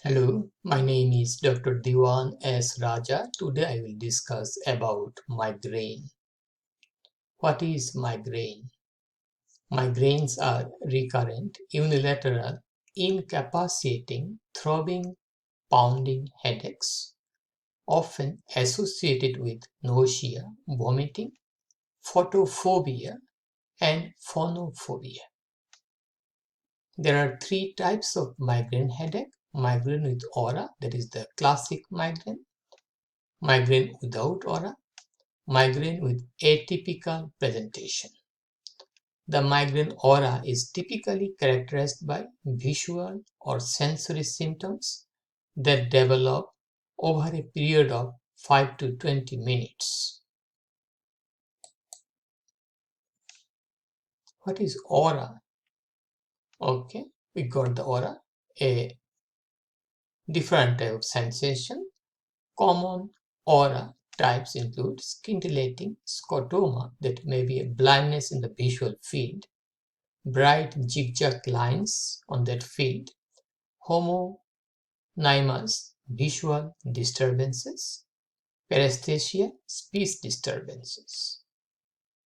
Hello, my name is Dr. Dewan S. Raja. Today I will discuss about migraine. What is migraine? Migraines are recurrent, unilateral, incapacitating, throbbing, pounding headaches, often associated with nausea, vomiting, photophobia, and phonophobia. There are three types of migraine headache: migraine with aura, that is the classic migraine; migraine without aura; migraine with atypical presentation. The migraine aura is typically characterized by visual or sensory symptoms that develop over a period of 5 to 20 minutes. What is aura? Okay, we got the aura, a different type of sensation. Common aura types include scintillating scotoma, that may be a blindness in the visual field, bright zigzag lines on that field, homonymous visual disturbances, paresthesia, speech disturbances.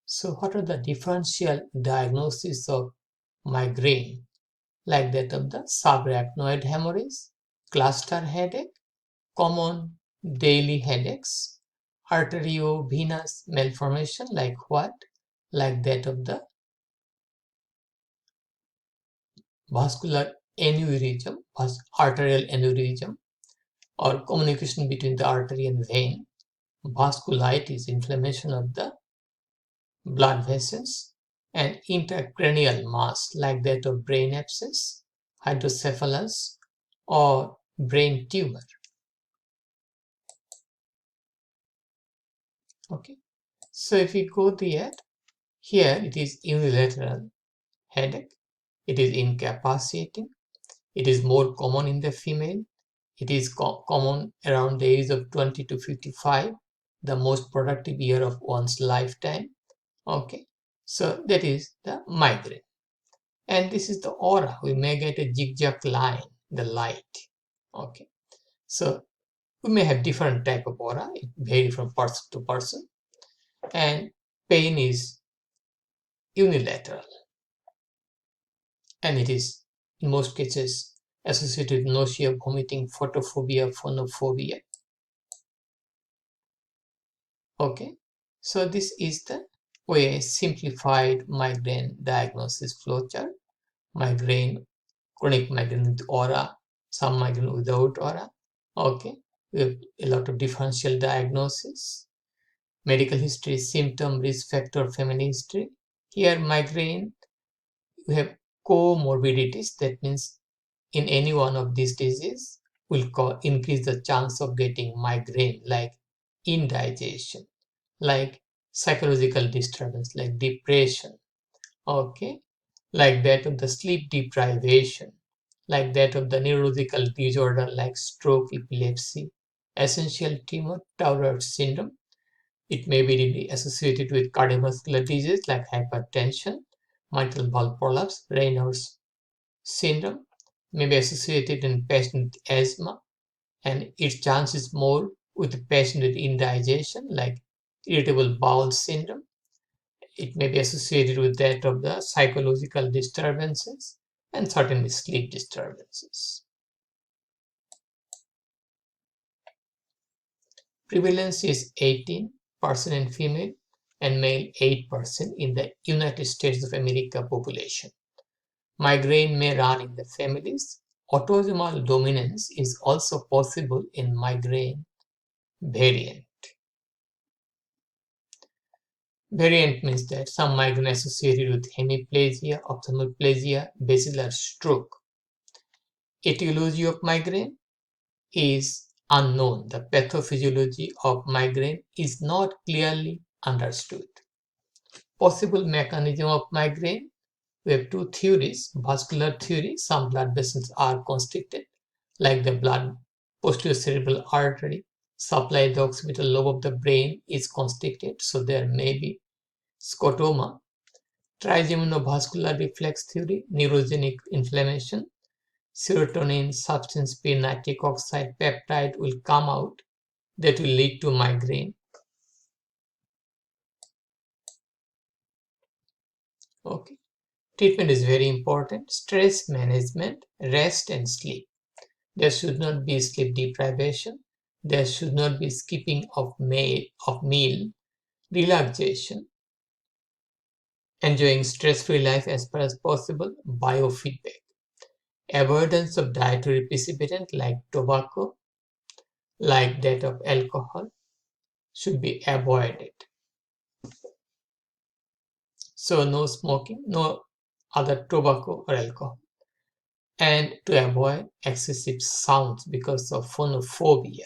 So what are the differential diagnoses of migraine, like that of the subarachnoid hemorrhage, cluster headache, common daily headaches, arteriovenous malformation, like what? Like that of the vascular aneurysm, arterial aneurysm, or communication between the artery and vein; vasculitis, inflammation of the blood vessels; and intracranial mass, like that of brain abscess, hydrocephalus, or brain tumor. Okay, so if we go there, here it is unilateral headache. It is incapacitating. It is more common in the female. It is common around the age of 20 to 55, the most productive year of one's lifetime. Okay, so that is the migraine. And this is the aura. We may get a zigzag line, the light. Okay, so we may have different type of aura. It varies from person to person. And pain is unilateral, and it is in most cases associated with nausea, vomiting, photophobia, phonophobia. Okay, so this is the way simplified migraine diagnosis flowchart. Migraine, chronic migraine with aura, some migraine without aura. Okay, we have a lot of differential diagnosis, medical history, symptom, risk factor, family history. Here migraine, we have comorbidities. That means in any one of these diseases will increase the chance of getting migraine, like indigestion, like psychological disturbance, like depression. Okay, like that of the sleep deprivation, like that of the neurological disorder like stroke, epilepsy, essential tremor, Tourette syndrome. It may be really associated with cardiovascular disease like hypertension, mitral valve prolapse, Raynaud's syndrome, may be associated in patient with asthma, and its chance is more with the patient with indigestion like irritable bowel syndrome. It may be associated with that of the psychological disturbances and certainly sleep disturbances. Prevalence is 18% in female and male 8% in the United States of America population. Migraine may run in the families. Autosomal dominance is also possible in migraine variant. Variant means that some migraine associated with hemiplegia, ophthalmoplegia, basilar stroke. Etiology of migraine is unknown. The pathophysiology of migraine is not clearly understood. Possible mechanism of migraine: we have two theories. Vascular theory: some blood vessels are constricted, like the blood posterior cerebral artery supply the occipital lobe of the brain is constricted, so there may be scotoma. Trigeminal vascular reflex theory: neurogenic inflammation. serotonin, substance P, nitric oxide, peptide will come out that will lead to migraine. Okay. Treatment is very important. Stress management, rest and sleep. There should not be sleep deprivation. There should not be skipping of meal, relaxation, enjoying stress-free life as far as possible, biofeedback. Avoidance of dietary precipitant like tobacco, like that of alcohol, should be avoided. So no smoking, no other tobacco or alcohol. And to avoid excessive sounds because of phonophobia.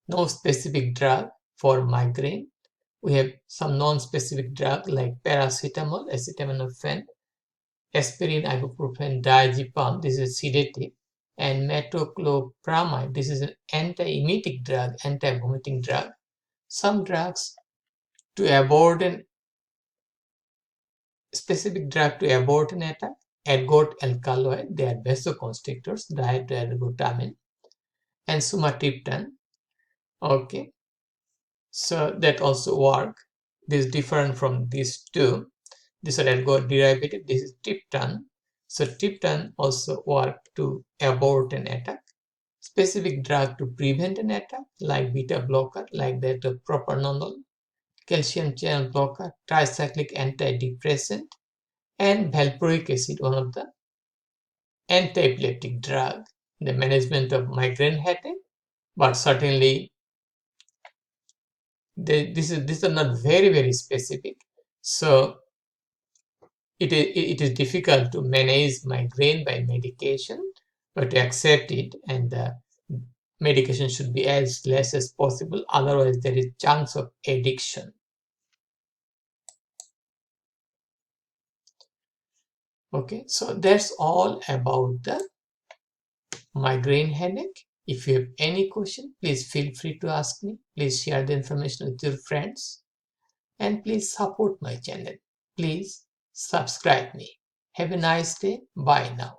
No specific drug for migraine. We have some non-specific drug like paracetamol, acetaminophen, aspirin, ibuprofen, diazepam, this is sedative, and metoclopramide, this is an anti-emetic drug, anti-vomiting drug. Some drugs to abort an specific drug to abort an attack, ergot alkaloid, they are vasoconstrictors, dihydroergotamine, and sumatriptan. Okay, so that also work. This is different from these two. These are ergot derivative. This is triptan. So triptan also work to abort an attack. Specific drug to prevent an attack, like beta blocker, like that of propranolol, calcium channel blocker, tricyclic antidepressant, and valproic acid, one of the anti-epileptic drug, the management of migraine headache. But certainly these are not very specific. So it is difficult to manage migraine by medication, but to accept it, and the medication should be as less as possible, otherwise there is chance of addiction. Okay, so that's all about the migraine headache. If you have any question, please feel free to ask me. Please share the information with your friends, and please support my channel. Please subscribe me. Have a nice day. Bye now.